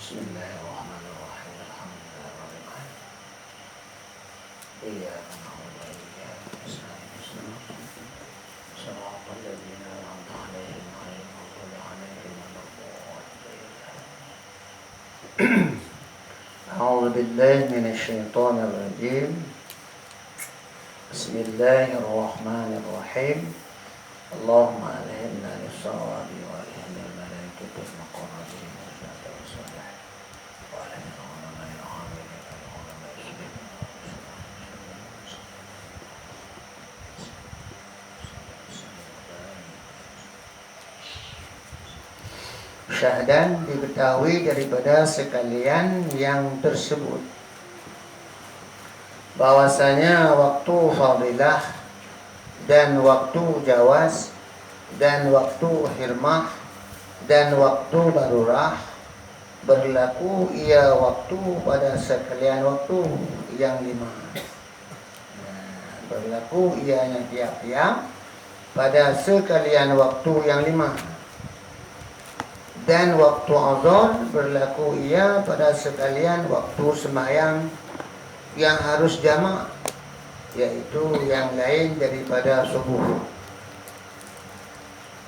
Bismillahirrahmanirrahim. Alhamdulillah. Iyyaka na'budu wa iyyaka nasta'in. Shiratal ladzina an'amta 'alaihim ghairil maghdubi 'alaihim waladdallin. A'udzu billahi minasy syaithanir rajim. Bismillahirrahmanirrahim. Allahumma alhimna lis-shawabi wa alhimna al-malaikatil muqarrabin. Syahdan diketahui daripada sekalian yang tersebut bahwasanya waktu fadilah dan waktu jawaz dan waktu hirmah dan waktu darurah berlaku ia waktu pada sekalian waktu yang 5. Berlaku ianya tiap-tiap pada sekalian waktu yang 5. Dan waktu azan berlaku ia pada sekalian waktu sembahyang yang harus jamak, yaitu yang lain daripada subuh.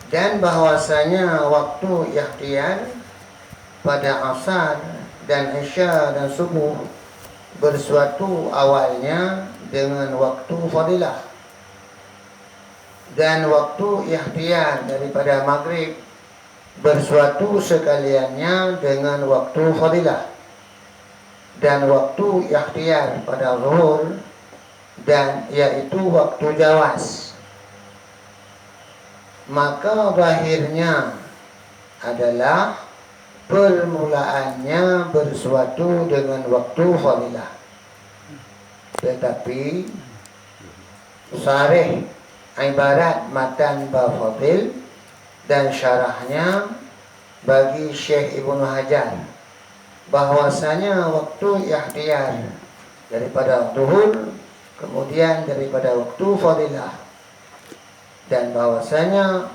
Dan bahwasanya waktu ikhtiyar pada asar dan isya dan subuh bersuatu awalnya dengan waktu fadilah, dan waktu ikhtiyar daripada maghrib bersuatu sekaliannya dengan waktu fadilah, dan waktu ikhtiyar pada zuhur dan yaitu waktu jawaz, maka zahirnya adalah permulaannya bersuatu dengan waktu fadilah, tetapi sarih ibarat matan bafadil dan syarahnya bagi Syekh Ibnu Hajar bahwasanya waktu ikhtiyar daripada zuhur kemudian daripada waktu fadilah, dan bahwasanya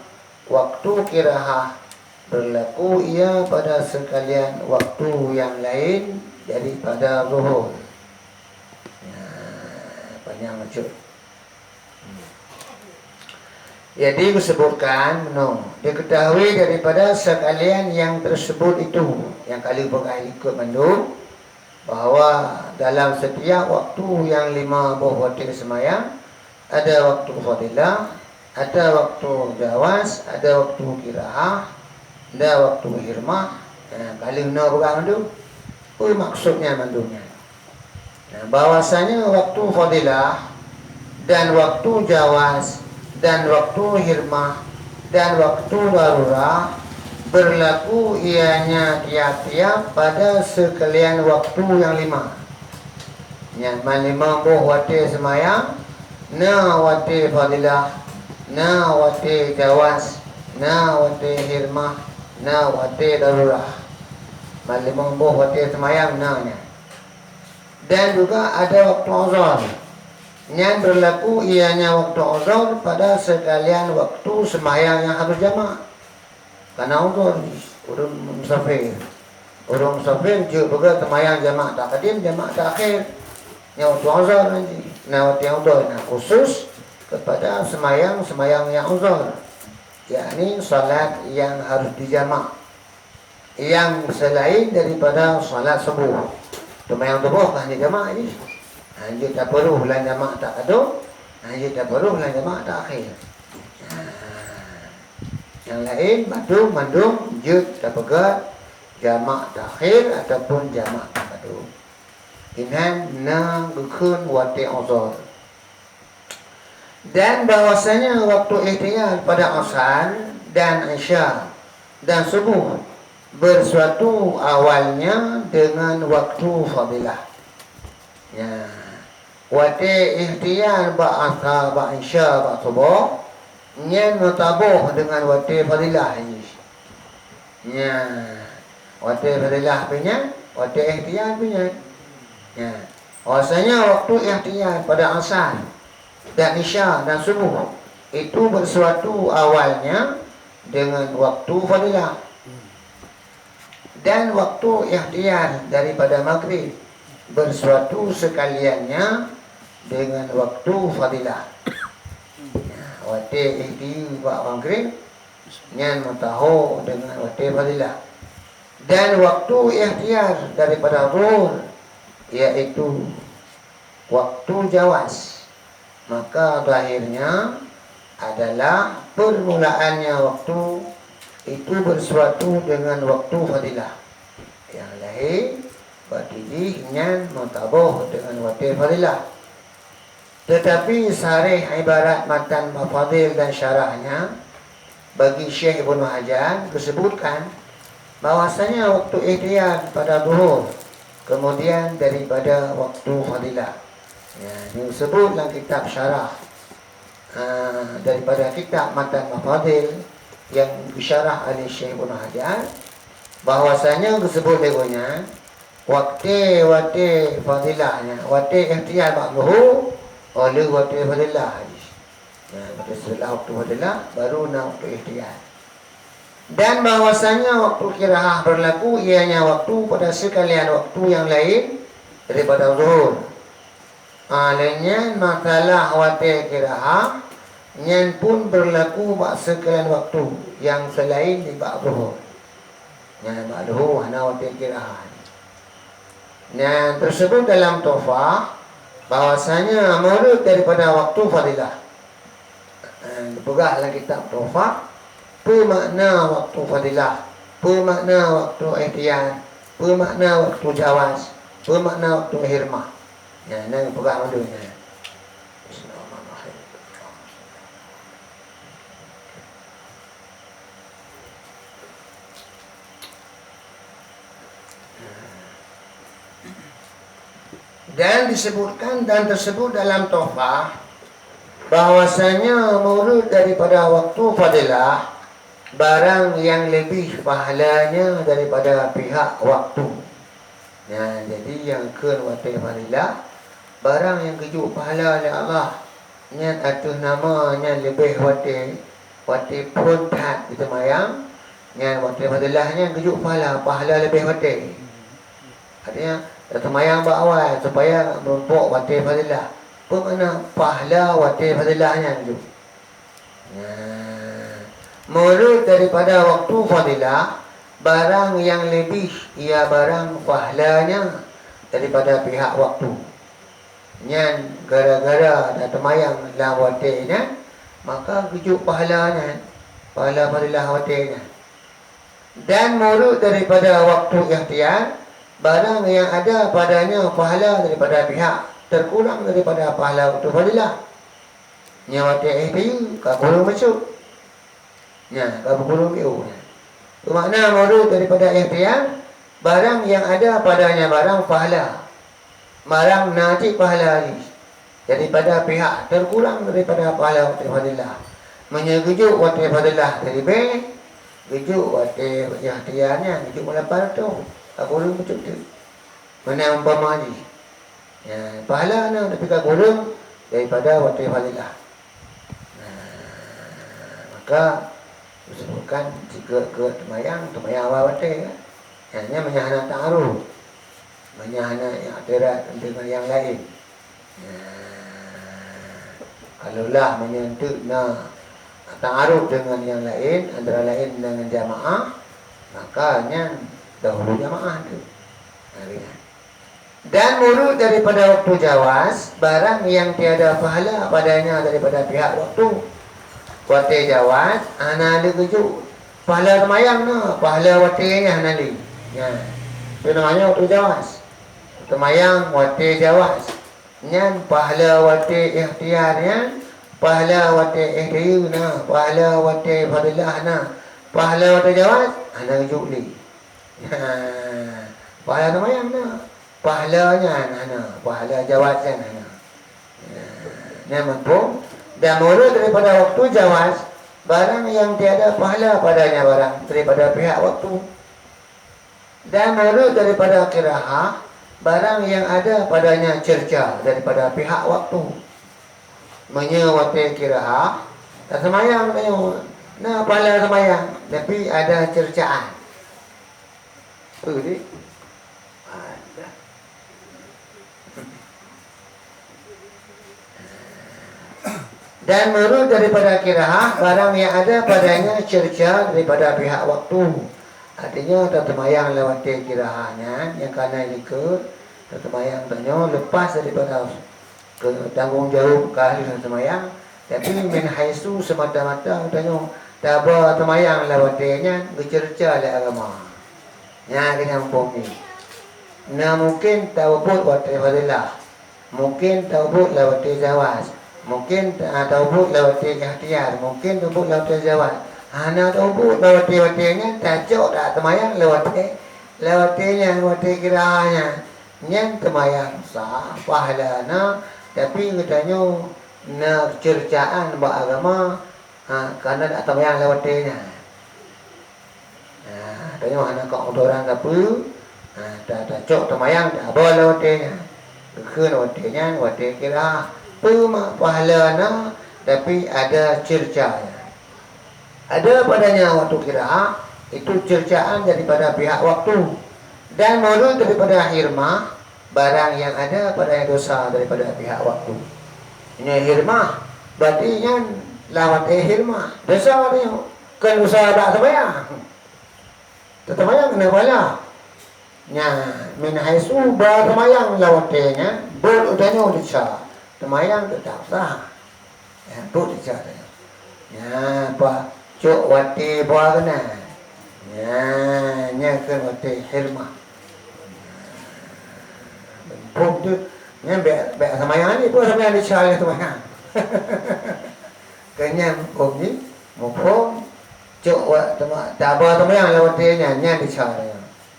waktu kirahah berlaku ia pada sekalian waktu yang lain daripada zuhur. Panjang macam. Jadi disebutkan diketahui daripada sekalian yang tersebut itu yang kali berkali ikut mandu bahawa dalam setiap waktu yang 5 waktu semayang ada waktu fadilah, ada waktu jawaz, ada waktu kira'ah, ada waktu hirmah. Kali berkali mandu maksudnya mandunya bahwasanya waktu fadilah dan waktu jawaz dan waktu hirmah dan waktu darurah berlaku ianya tiap-tiap pada sekalian waktu yang 5. Yang 5 waktu semayang, na waktu fadilah, na waktu jawaz, na waktu hirmah, na waktu darurah. 5 waktu semayang na-nya. Dan juga ada waktu azhar yang berlaku ianya waktu azhar pada sekalian waktu sembahyang yang harus jamak. Karena azhar orang musafir juga sembahyang jamak taqdim, jamak takhir. Yang waktu azhar nanti. Waktu azhar khusus kepada sembahyang yang azhar, yakni salat yang harus dijamak, yang selain daripada salat subuh. Sembahyang subuh kan dijamak ni. Dia tak perlu bulan jamak tak ada, dia tak perlu bulan jamak tak akhir. Yang lain mandung jut tak pegat jamak tak akhir ataupun jamak tak ada. Dengan na gukun wati azhar. Dan bahwasanya waktu ikhtiyar pada asar dan isya dan subuh bersuatu awalnya dengan waktu fadilah. Waktu ikhtiyar ba'asar, ba'isya, ba'subuh nyen mutabuh dengan waktu fadilah ini. Waktu fadilah punya, waktu ikhtiyar punya. Bahasanya waktu ikhtiyar pada asar dan isya dan subuh itu bersuatu awalnya dengan waktu fadilah. Dan waktu ikhtiar daripada maghrib bersuatu sekaliannya dengan waktu fadilah. Waktu ikhtiar buat maghrib nyan mataho dengan waktu fadilah. Dan waktu ikhtiar daripada zuhur yaitu waktu jawas, maka terakhirnya adalah permulaannya waktu itu bersuatu dengan waktu fadilah. Yang lain berarti nyan mataboh dengan waktu fadilah. Tetapi sarih ibarat matan mafadil dan syarahnya bagi Syekh Ibnu Hajar disebutkan bahwasanya waktu ikhtiar pada zuhur kemudian daripada waktu fadilah. Ya, ini disebut dalam kitab syarah daripada kitab matan mafadil yang disyarah oleh Syekh Ibnu Hajar, bahwasanya disebut legonya waktu fadilahnya, waktu ikhtiar pada zuhur oleh waktu fadilah. Ya, setelah waktu fadilah baru nak waktu ikhtiar. Dan bahwasanya waktu kiraah berlaku ianya waktu pada sekalian waktu yang lain daripada zuhur. Lainnya masalah waktu kiraah nyan pun berlaku pada sekalian waktu yang selain di bab zuhur. Nyan bab zuhur hana waktu kiraah. Dan tersebut dalam Tuhfah bahwasanya menurut daripada waktu fadilah. Dipegang dalam kitab Tuhfah bermakna waktu fadilah, bermakna waktu ikhtiar, bermakna waktu jawas, bermakna waktu hirmah. Ya, ini pegang dulunya. Bismillahirrahmanirrahim. Dan disebutkan dan tersebut dalam Tuhfah bahwasanya menurut daripada waktu fadilah barang yang lebih pahalanya daripada pihak waktu. Ya, jadi yang ke waktu fadilah barang yang kejuk pahala oleh Allah nya atas namanya lebih waktu pun tat kita mayang nya waktu fadilahnya kejuk pahala lebih waktu. Artinya temayang awal supaya merumpuk waktu fadilah. Apa makna pahala waktu fadilahnya kejuk. Menurut daripada waktu fadilah barang yang lebih ia barang pahalanya daripada pihak waktu. Nyan gara-gara dah temayang dalam waktunya maka kejuk pahalanya, pahala fadilah waktunya. Dan menurut daripada waktu ikhtiar barang yang ada padanya pahala daripada pihak terkurang daripada pahala waktu fadilah. Nya waktu ikhtiar kabul masuk. Ya, kabul itu. Makna menurut daripada ikhtiar barang yang ada padanya barang pahala, barang nanti pahala ni daripada pihak terkurang daripada pahala waktu fadilah. Menyejuk waktu fadilah dari baik, kejuk waktu ikhtiarnya kejuk melampau tu. Kabul macam tu. Mana umpama ni? Ya, pahala na tapi kabul daripada waktu fadilah. Maka disebutkan jika ke temayang awal waktu kan. Hanya menyahana ta'aruf, menyahana yang akhirat dengan yang lain. Kalaulah menyentuh ta'aruf dengan yang lain, antara lain dengan jamaah, maka hanya dahulu jamaah itu. Dan menurut daripada waktu jawas, barang yang tiada pahala padanya daripada pihak waktu. Waktu jawas, ana ada kejuk pahala temayang na, pahala waktunya ana li. Ya. Itu namanya waktu jawas. Temayang waktu jawas. Nyan pahala waktu ikhtiarnya, pahala waktu ikhtiar na, pahala waktu fadilah na, pahala waktu jawas ana kejuk li. Pahala temayang na, pahalanya ana, pahala jawasnya ana. Ni mampu. Dan menurut daripada waktu jawas barang yang tiada pahala padanya barang daripada pihak waktu. Dan menurut daripada qiraah barang yang ada padanya cerca daripada pihak waktu. Waktu qiraah tak semayang pahala semayang tapi ada cercaan. Apa ni? Ada. Dan menurut daripada kiraah, barang yang ada padanya cerca daripada pihak waktu. Artinya tertemayang lewati kiraahnya yang kanan ikut tertemayang tanya lepas daripada ke tanggungjawab ke ahli tertemayang, tapi min haisu semata-mata tanya taba tertemayang lewatinya bercerca le agama. Ya kena umpami. Nah mungkin tawbud wa fadilah. Mungkin tawbud lewati jawaz. Mungkin tawbud lewati ikhtiar. Mungkin tawbud lewati jawaz. Hana tawbud lewati-watinya tajuk tak temayang lewati kiraanya. Yang temayang sah pahalana, tapi katanya nak cercaan beragama kerana tak temayang lewatinya. Tanya hana kau orang apa? Tak cok temayang tak apa lewatinya. Ke lewatinya lewati kira pema pahalana, tapi ada cercanya. Ada padanya waktu kira itu cercaan daripada pihak waktu. Dan menurut daripada hirmah, barang yang ada padanya dosa daripada pihak waktu. Ini hirmah, berarti yang lawat hirmah. Dosa ni kan usaha tak temayang. Temayang kena bala. Nya min haisu ba temayang lawatnya, ber utanya udica. Temayang tetap sah. Ya, tu udica. Ya, apa cuk wati buah kena. Ya, nya kan wati hirmah. Pun tu nya be temayang ni pun temayang udica le temayang. Kenya pun ni mupom cuk wa taba temayang lawatnya nya udica le.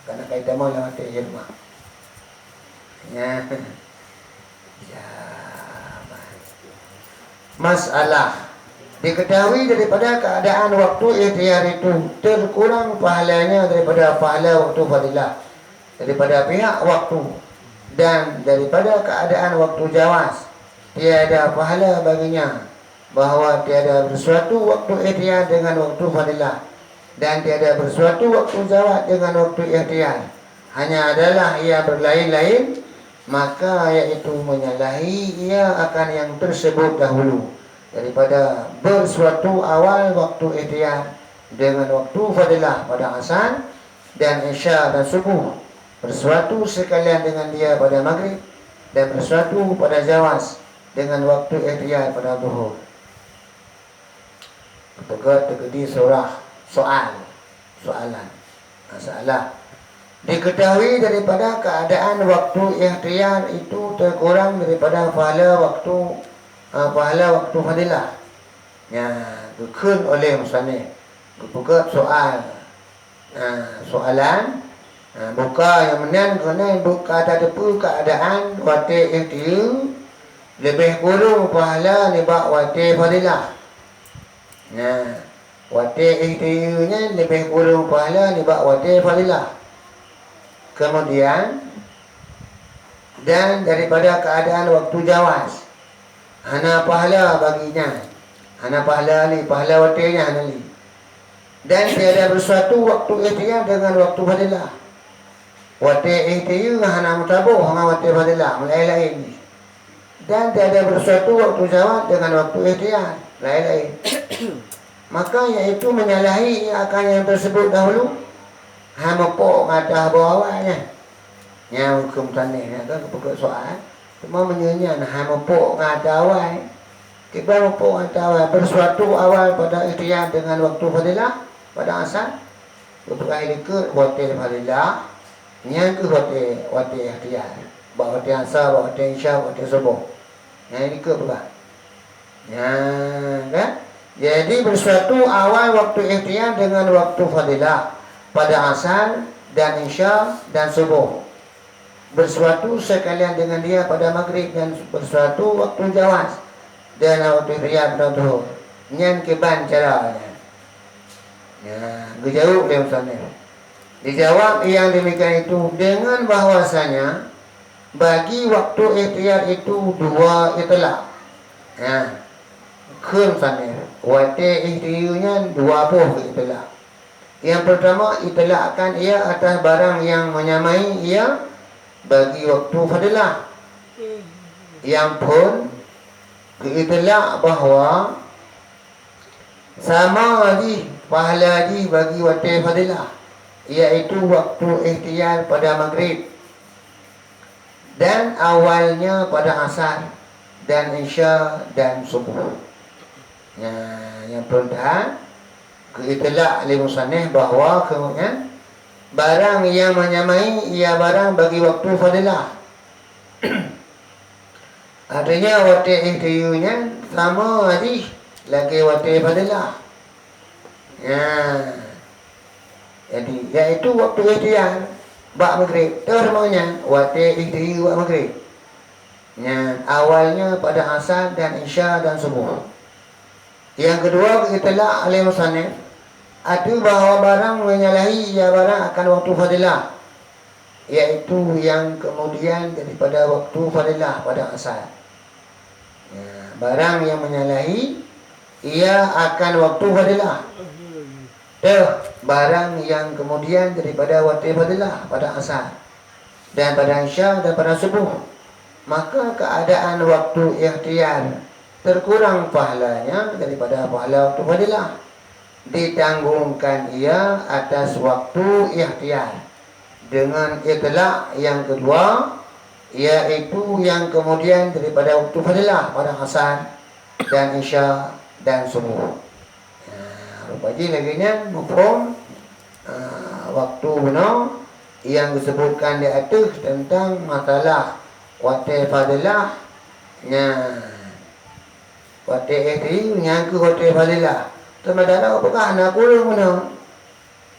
Karena kaitan mau lewat hirmah. Ya. Ya. Masalah diketahui daripada keadaan waktu ikhtiar itu terkurang pahalanya daripada pahala waktu fadilah, daripada pihak waktu, dan daripada keadaan waktu jawaz tiada pahala baginya, bahawa tiada bersuatu waktu ikhtiar dengan waktu fadilah, dan tiada bersuatu waktu jawab dengan waktu ikhtiar. Hanya adalah ia berlain-lain, maka iaitu menyalahi ia akan yang tersebut dahulu, daripada bersuatu awal waktu ikhtiar dengan waktu fadilah pada asar dan isya dan subuh, bersuatu sekalian dengan dia pada maghrib, dan bersuatu pada jawaz dengan waktu ikhtiar pada zuhur. Pegat terjadi surah soalan masalah diketahui daripada keadaan waktu ikhtiar itu terkurang daripada pahala waktu fadilah. Ya, dikun oleh musannif buka soalan buka yang menan kerana buka tadapu keadaan waktu ikhtiar lebih kurang pahala nibak waktu fadilah. Ya, wati ikhtiarnya lebih kurang pahala dibak wati fadilah. Kemudian dan daripada keadaan waktu jawaz, hana pahala baginya, hana pahala ni, pahala watinya hana ni. Dan tiada bersuatu waktu ikhtiar dengan waktu fadilah. Wati ikhtiar hana mutabuh hana wati fadilah, lain-lain. Dan tiada bersuatu waktu jawaz dengan waktu ikhtiar, lain-lain. Maka iaitu menyalahi akan yang tersebut dahulu. Hamapok ngadah bawahnya. Yang hukum tanah kan kepada soal. Cuma menyanyi hamapok ngadah awal. Kita mapok ngadah awal bersuatu awal pada ikhtiar dengan waktu fadilah pada asar. Untuk akhir ke waktu fadilah, yang ke waktu ikhtiar. Waktu asar, waktu isya, waktu subuh. Yang ini ke pula. Ya, kan? Jadi bersuatu awal waktu ikhtiar dengan waktu fadilah pada asar dan isya dan subuh. Bersuatu sekalian dengan dia pada maghrib, dan bersuatu waktu jawaz dan waktu ikhtiar pada zuhur. Nyan keban caranya. Ya, dijawab oleh musannif. Dijawab yang demikian itu dengan bahwasanya bagi waktu ikhtiar itu dua itlaq. Ya. Khun sanir wate ikhtiarnya dua buah itulah. Yang pertama, itlaqkan ia atas barang yang menyamai ia bagi waktu fadilah. Yang pun itlaq bahawa sama di pahala di bagi waktu fadilah, iaitu waktu ikhtiar pada maghrib dan awalnya pada asar dan isya dan subuh. Yang pertama, itlaq li musannif bahawa kemudian barang yang menyamai ia barang bagi waktu fadilah. Artinya waktu ikhtiarnya sama aja lagi waktu fadilah. Jadi iaitu waktu ikhtiar bak maghrib semuanya waktu ikhtiar bak maghrib. Awalnya pada asar dan isya dan subuh. Yang kedua, itlaq alaihi musannif ada bahawa barang menyalahi ia barang akan waktu fadilah, iaitu yang kemudian daripada waktu fadilah pada asar. Barang yang menyalahi ia akan waktu fadilah. Barang yang kemudian daripada waktu fadilah pada asar dan pada isya dan pada subuh, maka keadaan waktu ikhtiar terkurang pahalanya daripada pahala waktu fadilah, ditanggungkan ia atas waktu ikhtiar. Dengan itlaq yang kedua, iaitu yang kemudian daripada waktu fadilah pada asar dan isya dan subuh. Rupanya laginya mafhum waktu benar yang disebutkan di atas tentang masalah waktu fadilah. Waktu ikhtiar yang ke waktu fadilah. Sementara apakah anak kurung mana?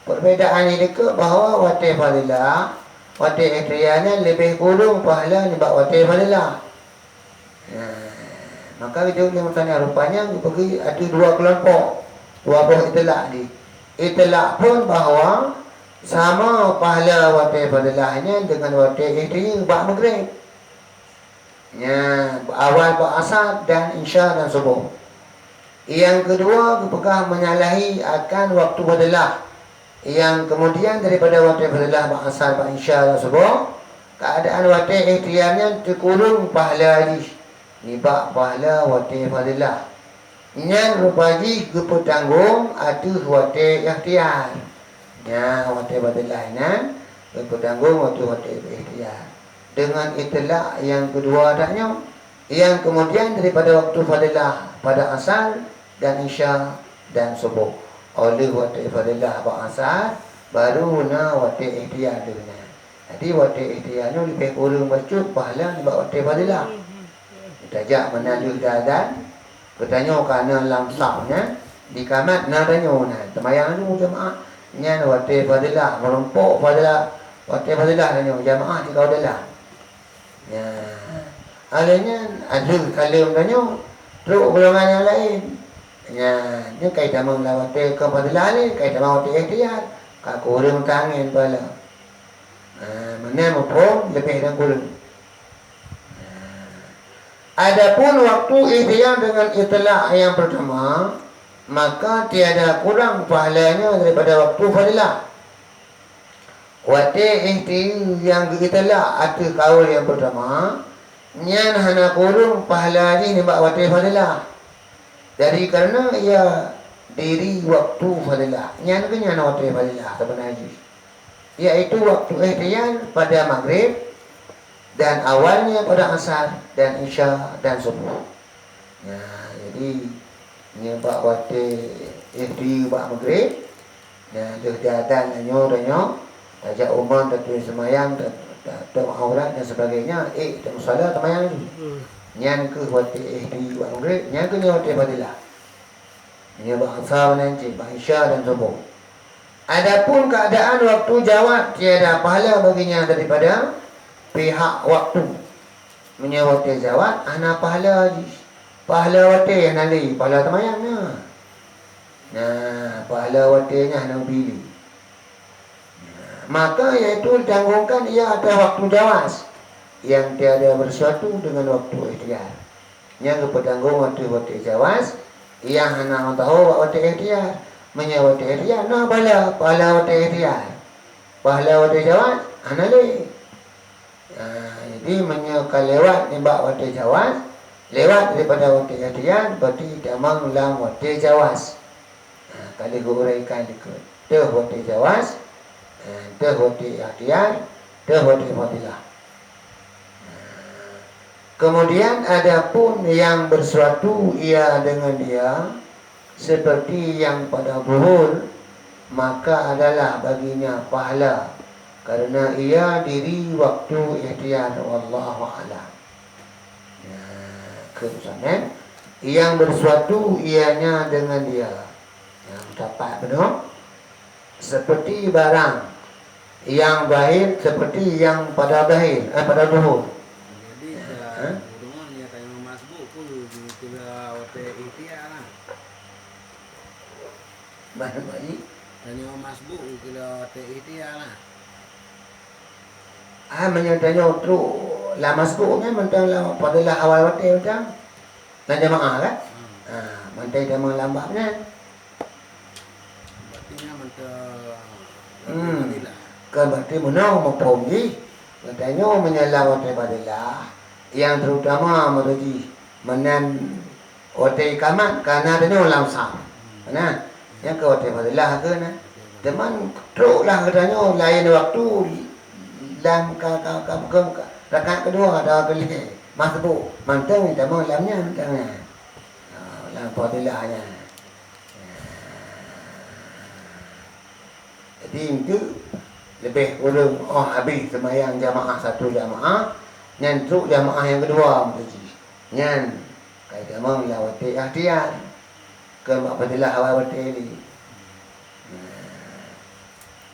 Perbezaan ini ke bahawa waktu fadilah, waktu ikhtiarnya lebih kurung pahala daripada waktu fadilah. Maka kita boleh misalnya rupanya bagi ada dua kelompok, dua kelompok itlaq ni. Itlaq pun bahawa sama pahala waktu fadilahnya dengan waktu ikhtiar bak maghrib. Awal bak asar dan isya dan subuh. Yang kedua, apakah menyalahi akan waktu fadilah, yang kemudian daripada waktu fadilah bak asar bak isya dan subuh, keadaan waktu ikhtiarnya terkurung pahala ni. Ni bak pahala waktu fadilah. Yang rupanya kepetanggung ada waktu ikhtiar. Waktu fadilah ni kepetanggung waktu ikhtiar. Dengan itlaq yang kedua adanya, yang kemudian daripada waktu fadilah pada asar dan isya dan subuh. Oleh waktu fadilah pada asar baru waktu ikhtiar dia. Jadi waktu ikhtiar ni lebih kurang bercut pahala daripada waktu fadilah. Kita ajak menandu dadan, bertanya kerana lamsahnya di kamat nak tanya temayang dulu jemaah. Nya waktu fadilah merompok fadilah, waktu fadilah tanya jemaah di kau dalam. Alanya ada kalau tanya teruk golongan yang lain. Ni kaitan dengan waktu kefadilah ni, kaitan dengan waktu ikhtiar. Kak kurang tangan pala. Mana mafhum lebih dan kurang. Adapun waktu ikhtiar dengan itlaq yang pertama, maka tiada kurang pahalanya daripada waktu fadilah. Waktu ikhtiar yang itlaq atau kaul yang pertama, nyan hana kurung pahala ni bak waktu fadilah. Jadi kerana ia diri waktu fadilah, nyan ke nyan waktu fadilah sebenarnya, iaitu waktu ikhtiar pada maghrib dan awalnya pada asar dan isya dan subuh. Jadi ni bak waktu ikhtiar bak maghrib dan kegiatan danyo tajak umum, tertulis semayang, aurat dan sebagainya. Tengok salat semayang tu. Nyan ke waktu ikhtiar bak maghrib, nyan ke waktu fadilah. Ini bahasa nanti, bahasa dan subuh. Adapun keadaan waktu jawab, tiada pahala baginya daripada pihak waktu. Menyawati jawab, ana pahala lagi. Pahala waktu yang nali, pahala semayangnya. Pahala waktunya nak pilih. Maka iaitu ditanggungkan ia atas waktu jawas yang tiada bersuatu dengan waktu ikhtiar. Yang bertanggung waktu jawas yang hendak tahu waktu ikhtiar, menyewa terian nah pahala terian pahala jawab anale jadi menyewa lewat nembak wate jawas lewat daripada wate terian berarti damang ulang wate jawas kali uraikan ikut teh wate jawas teh wate terian teh wate fadilah. Kemudian adapun yang bersuatu ia dengan dia seperti yang pada zuhur maka adalah baginya pahala karena ia diri waktu ikhtiar wallahu a'lam. Kemudian yang bersuatu ianya dengan dia yang dapat benar seperti barang yang bahir seperti yang pada bahir pada zuhur. Hubungan yang kayak masbuk pun kira wate ikhtiar lah. Mana lagi? Tanya masbuk kira wate ikhtiar lah. Menyatanya teruk lah masbuknya mentang lah padalah awal wate macam dan jamaah kan? Mentang jamaah lambatnya. Berarti mentang Kan berarti menang mempunyai katanya menyalah wate padalah yang terutama meruji menan wate kamat karena adanya ulang sah. Nah, yang ke wate padalah ke nah. Teman teruklah katanya lain waktu dalam rakaat kedua ada kali masbuk manteng teman lamnya mantengnya. Ulang padalahnya. Jadi itu lebih kurang habis sembahyang jamaah satu jamaah nyan truk jamaah yang kedua mesti nyan kai jamaah lawati ikhtiar ke fadilah awal wati ni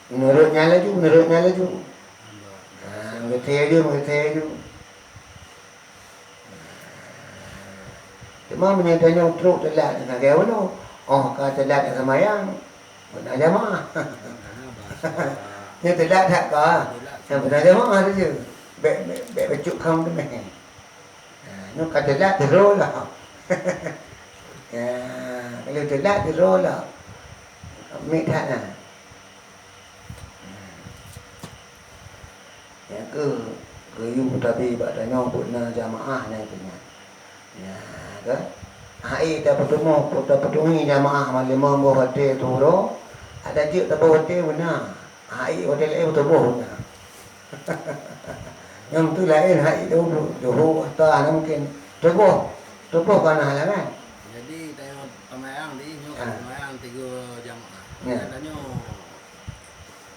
menurutnya laju mengerti cuma menyatanya truk telat dengan gaya mana kalau telat sembahyang benar jamaah nhưng telat tak ka benar jamaah tu je bek becuk kaum tu meh. Nó telat terus lah. Kalau telat terus lah. Mik tak lah. Ya ke yu tapi badanya pun jamaah naik punya. Ya kan? Hai tak bertemu jamaah malam bawa hotel tu ro. Ada je tak bawa hotel benar. Hai hotel betul benar. Yang tu lain hai dulu tak mungkin tubuh kan halangan. Jadi tengok pemayang di nyok pemayang 3 jamaah. Katanya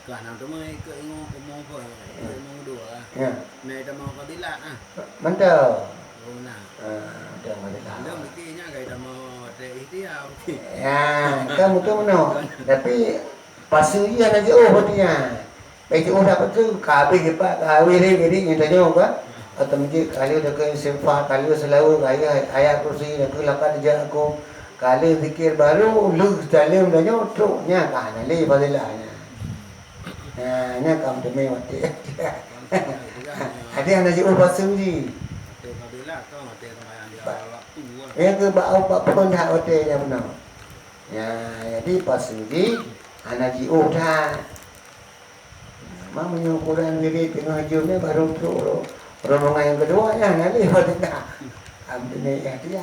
kelas 6 tu mai ke ingo pemong ko ingo 2 lah. Ya. Nai ta mau fadilat ah. Mantap. Oh nah. Dah fadilat. Anda mestinya kai ta mau te ikhtiar. Ya, kamu tu mana? Tapi pasal dia nak jauh dia. Baik tu dapat tu kabeh kepak kahwin ni ni tanya apa? Atau mungkin kali dah ke semfa kali selalu ayat kursi dah ke lapan dia aku kali zikir baru lu dalam dah truknya kan ali padilahnya. Nya kamu demi mati. Ada yang nak jauh pasal ni. Te fadilat tu te pemayang dia waktu lah. Ya ke bau pun hak hotel yang benar. Ya, jadi pasal ni anak jauh dah Mama ukuran diri tengah hujungnya baru tu rombongan yang kedua ya nanti waktu tak ambil naik dia.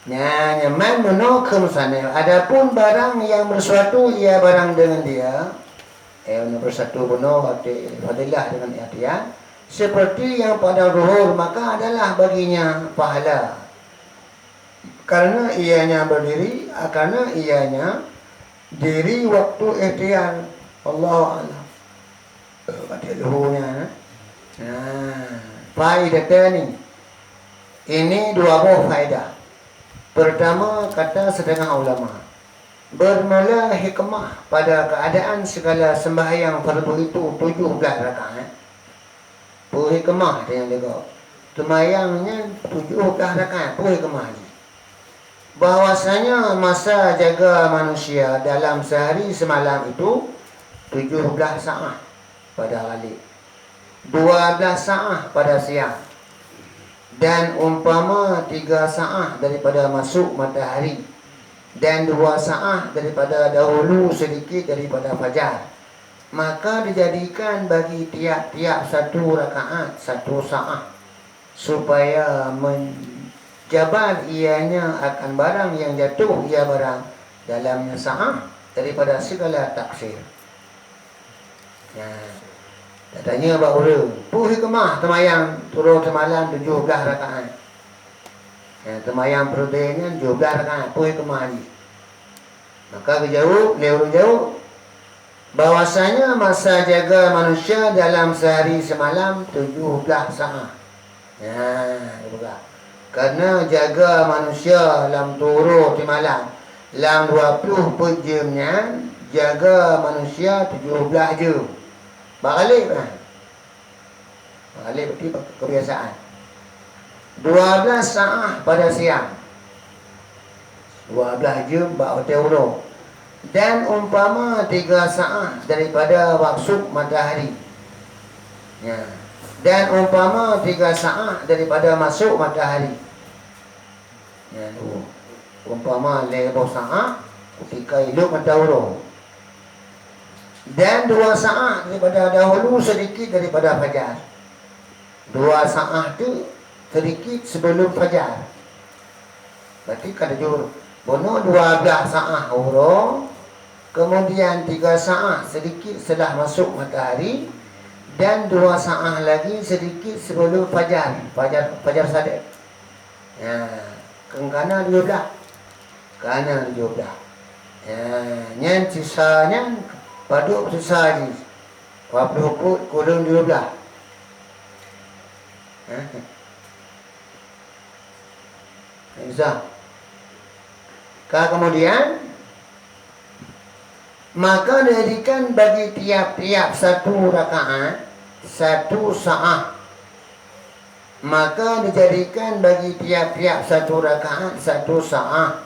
Nyaman menokam sana. Adapun barang yang bersuatu ia barang dengan dia. Bersatu penuh fadilah dengan dia. Seperti yang pada zuhur maka adalah baginya pahala. Karena ianya berdiri, karena ianya diri waktu ikhtiar. Allah Allah. Pada luhunya. Faedah ni. Ini dua buah faedah. Pertama kata setengah ulama. Bermula hikmah pada keadaan segala sembahyang fardu itu 17 rakaat. Hikmah dia yang lega. Sembahyangnya 17 rakaat. Hikmah ni. Bahwasanya masa jaga manusia dalam sehari semalam itu 17 saat pada kali 12 saat pada siang Dan umpama 3 sa'ah daripada masuk matahari, dan 2 sa'ah daripada dahulu sedikit daripada fajar, maka dijadikan bagi tiap-tiap 1 rakaat 1 sa'ah, supaya menjabar ianya akan barang yang jatuh ia barang dalamnya sa'ah daripada segala taksir. Ya. Katanya Pak Ura, puhi kemah temayang turun semalam 17 rakaat. Ya, temayang perutnya 17 rakaat, puhi kemah ni. Maka kejauh, lewat jauh, bahwasanya masa jaga manusia dalam sehari semalam 17 sa'ah. Ya, buka. Karena jaga manusia dalam turun semalam dalam 20 per jamnya, jaga manusia 17 jam. Balik kan? Balik berarti kebiasaan. 12 sa'ah pada siang, 12 jam bak hotel urut. Dan umpama 3 sa'ah daripada waktu matahari. Ya. Dan umpama 3 sa'ah daripada masuk matahari. Ya, umpama 5 sa'ah ketika hidup matahari. Dan 2 sa'ah daripada dahulu sedikit daripada fajar. 2 sa'ah tu sedikit sebelum fajar. Berarti kada jur bono 12 sa'ah urung, kemudian 3 sa'ah sedikit setelah masuk matahari, dan 2 sa'ah lagi sedikit sebelum fajar. Fajar Sadiq. Ya, kengkana 12. Kana 12. Ya, nyan sisanya paduk sisa je. 40 kurang 12. Bisa. Kemudian maka dijadikan bagi tiap-tiap 1 rakaat 1 sa'ah. Maka dijadikan bagi tiap-tiap 1 rakaat 1 sa'ah,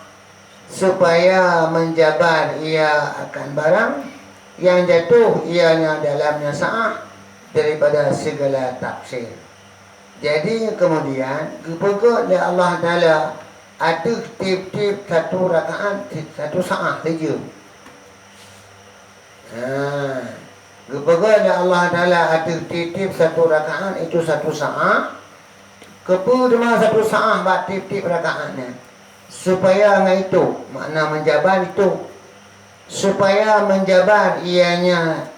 supaya menjabar ia akan barang yang jatuh ianya dalamnya sa'ah daripada segala taksir. Jadi kemudian kepada Allah Ta'ala ada tip-tip 1 rakaat 1 sa'ah saja. Kepada Allah Ta'ala ada tip-tip 1 rakaat itu 1 sa'ah. Kepada 1 sa'ah buat tip-tip rakaatnya, supaya itu makna menjabar itu, supaya menjabar ianya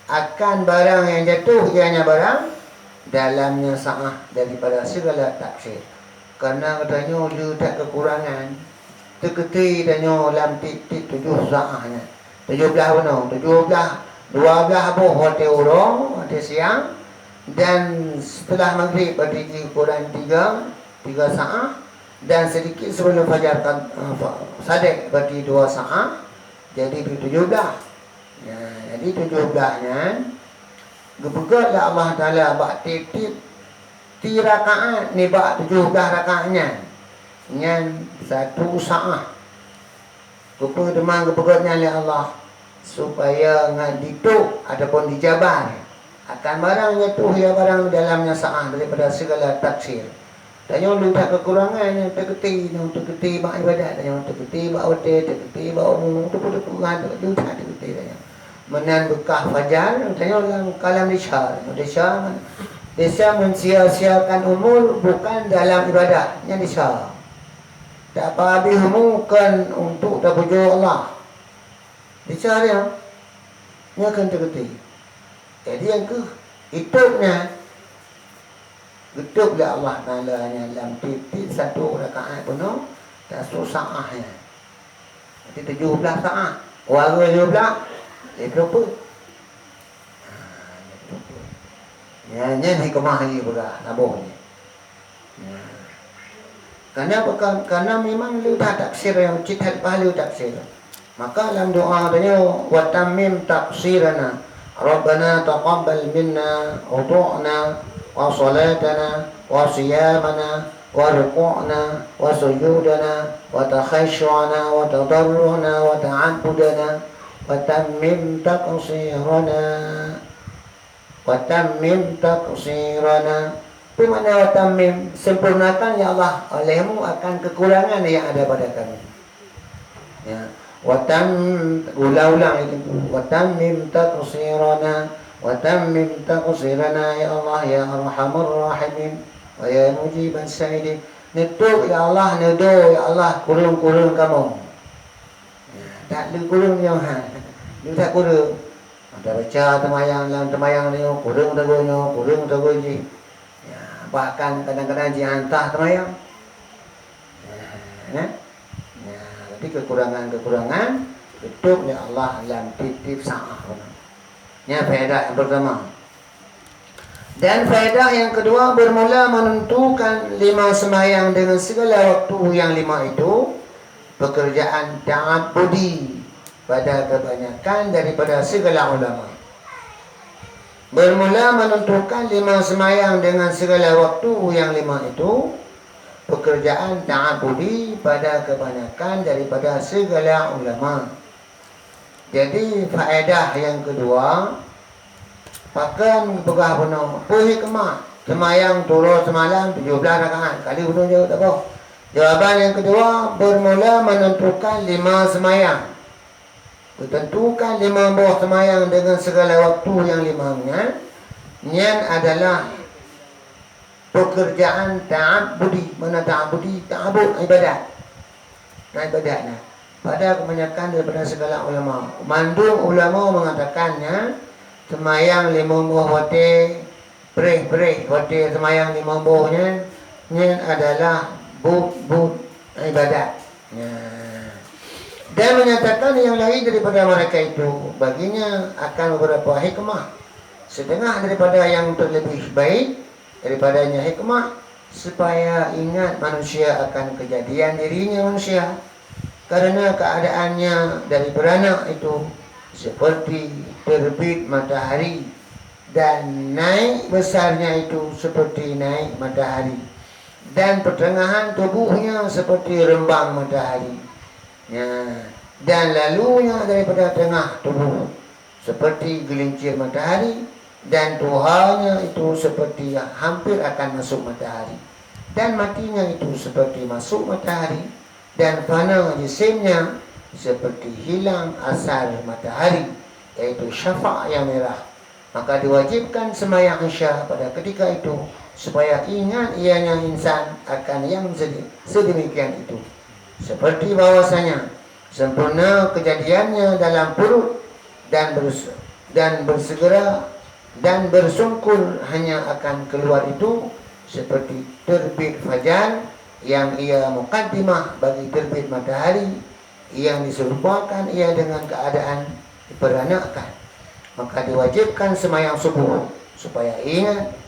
akan barang yang jatuh ianya barang dalamnya sa'ah daripada segala taksir. Kerana katanya dia tak kekurangan, terketi tanya dalam tip-tip 7 sa'ahnya. 17 benar, 17, 12 apa hotel urung, hotel siang, dan setelah maghrib berarti kurang 3 sa'ah, dan sedikit sebelum fajar Sadiq berarti 2 sa'ah, jadi 17. Ya, jadi 17-nya gepegatlah Allah Ta'ala bak tip-tip 3 rakaat ni bak 17 rakaatnya dengan 1 sa'ah. Kepada demang gepegatnya oleh Allah, supaya ngadituk ataupun dijabar akan barang jatuh ya barang dalamnya sa'ah daripada segala taksir. Tanya lu tak kekurangan, terketi bak ibadat, tanya terketi bak hotel, terketi bak umum, tu-tu-tu-tu-tu-tu, lu tak terketi tanya. Menan bekah fajar, tanya dalam kalam Isya. Isya mensia-siakan umur bukan dalam ibadah, yang Isya. Tak apa habis umurkan untuk tak pujuk Allah. Isya dia, dia akan terketi. Jadi yang ke, hitupnya, hituplah Allah Ta'ala dalam tip-tip 1 rakaat penuh, tak 1 sa'ahnya. Jadi 17 sa'ah. Warga 17. Berapa? Ya, ni hikmah lagi pula nabuh ni. Ya. Karena memang lu dah taksir yang cita pahala taksir. Maka dalam doa tanya wa tammim taqsirana. Rabbana taqabbal minna wudu'na wa salatana wa siyamana wa ruku'na wa sujudana wa takhasyu'na wa tadarru'na wa ta'abbudana وتمم تقصيرنا Itu makna wa tammim, sempurnakan ya Allah olehmu akan kekurangan yang ada pada kami. Ya. Ulang itu. Wa tammim taqsirana wa tammim taqsirana ya Allah ya arhamar rahimin wa ya mujiban sa'idin. Netuk ya Allah, nedo ya Allah, kurung-kurung kamu. Ya, tak lu kurung yang lu tak kurung. Ada baca temayang dalam temayang ni kurung tagonya. Ya, bahkan kadang-kadang dihantar temayang. Ya. Ya, jadi kekurangan-kekurangan betul ya Allah dalam titip sa'ah. Ya, faedah yang pertama. Dan faedah yang kedua, bermula menentukan 5 sembahyang dengan segala waktu yang 5 itu pekerjaan ta'abbudi pada kebanyakan daripada segala ulama. Bermula menentukan 5 sembahyang dengan segala waktu yang 5 itu pekerjaan ta'abbudi pada kebanyakan daripada segala ulama. Jadi faedah yang kedua, pakan pegah penuh hikmah semayang turun semalam 17 rakaat kali penuh je tak apa. Jawapan yang kedua, bermula menentukan 5 semayang. Tentukan 5 buah semayang dengan segala waktu yang 5-nya. Niat adalah pekerjaan ta'abbudi. Mana ta'abbudi? Ta'abbud ibadat. Nah, ibadatnya pada kebanyakan daripada segala ulama. Mandung ulama mengatakannya semayang 5 buah wate, perih wate semayang 5 buahnya, ini adalah but ibadat. Dan menyatakan yang lain daripada mereka itu baginya akan beberapa hikmah. Setengah daripada yang terlebih baik daripadanya hikmah supaya ingat manusia akan kejadian dirinya manusia karena keadaannya dari beranak itu seperti terbit matahari dan naik besarnya itu seperti naik matahari dan pertengahan tubuhnya seperti rembang matahari. Ya, dan lalunya daripada tengah tubuh seperti gelincir matahari dan tuhannya itu seperti hampir akan masuk matahari dan matinya itu seperti masuk matahari dan fana jisimnya seperti hilang asar matahari, yaitu syafa' yang merah. Maka diwajibkan sembahyang Isya pada ketika itu supaya ingat ianya insan akan yang sedemikian itu. Seperti bahwasanya sempurna kejadiannya dalam perut dan bersegera dan bersungkur hanya akan keluar itu seperti terbit fajar yang ia mukaddimah bagi terbit matahari yang diserupakan ia dengan keadaan diperanakan. Maka diwajibkan sembahyang subuh supaya ingat